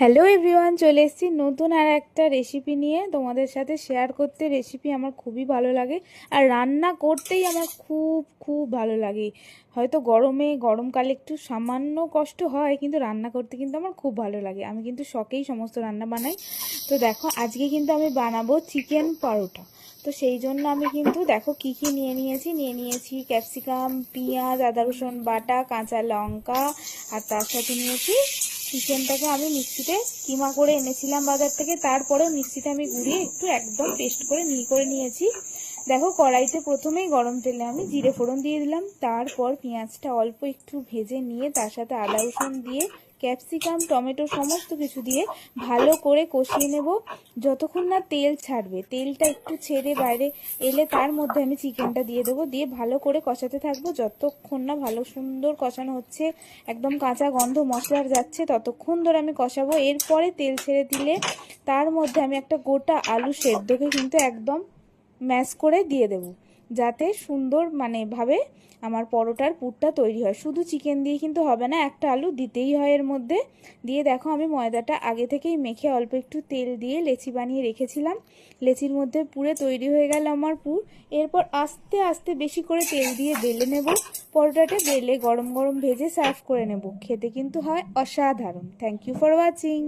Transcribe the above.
Hello everyone, চলে এসেছি নতুন আর একটা রেসিপি নিয়ে তোমাদের সাথে শেয়ার করতে। রেসিপি আমার খুবই ভালো লাগে আর রান্না করতেই আমার খুব খুব ভালো লাগে। হয়তো গরমকালে একটু সামান্য কষ্ট হয়, কিন্তু রান্না করতে কিন্তু আমার খুব ভালো লাগে। আমি কিন্তু শখেই সমস্ত রান্না বানাই। তো দেখো, আজকে কিন্তু আমি বানাবো চিকেন পরোটা। তো সেই জন্য আমি কিন্তু দেখো কি কি নিয়েছি ক্যাপসিকাম, পেঁয়াজ, আদা রসুন বাটা, কাঁচা লঙ্কা, আর তার সাথে নিয়েছি চিকেনটাকে আমি মিক্সিতে কিমা করে এনেছিলাম বাজার থেকে। তারপরে মিক্সিতে আমি গুঁড়িয়ে একটু একদম পেস্ট করে মিহি করে নিয়েছি। দেখো, কড়াইতে প্রথমেই গরম তেলে আমি জিরে ফোড়ন দিয়ে দিলাম। তারপর পেঁয়াজটা অল্প একটু ভেজে নিয়ে তার সাথে আদা রসুন দিয়ে ক্যাপসিকাম, টমেটো সমস্ত কিছু দিয়ে ভালো করে কষিয়ে নেব যতক্ষণ না তেল ছাড়বে। তেলটা একটু ছেড়ে বাইরে এলে তার মধ্যে আমি চিকেনটা দিয়ে দেবো, দিয়ে ভালো করে কষাতে থাকবো যতক্ষণ না ভালো সুন্দর কষানো হচ্ছে, একদম কাঁচা গন্ধ মশলার যাচ্ছে, ততক্ষণ ধরে আমি কষাবো। এরপরে তেল ছেড়ে দিলে তার মধ্যে আমি একটা গোটা আলু সেদ্ধকে কিন্তু একদম ম্যাশ করে দিয়ে দেব, যাতে সুন্দর ভাবে আমার পরোটার পুরটা তৈরি হয়। শুধু চিকেন দিয়ে কিন্তু হবে না, একটা আলু দিতেই হয় এর মধ্যে। দিয়ে দেখো, আমি ময়দাটা আগে থেকেই মেখে অল্প একটু তেল দিয়ে লেচি বানিয়ে রেখেছিলাম। লেচির মধ্যে পুরে তৈরি হয়ে গেল আমার পুর। এরপর আস্তে আস্তে বেশি করে তেল দিয়ে বেলে নেব। পরোটাটা বেলে গরম গরম ভেজে সার্ভ করে নেব। খেতে কিন্তু হয় অসাধারণ। Thank you for watching.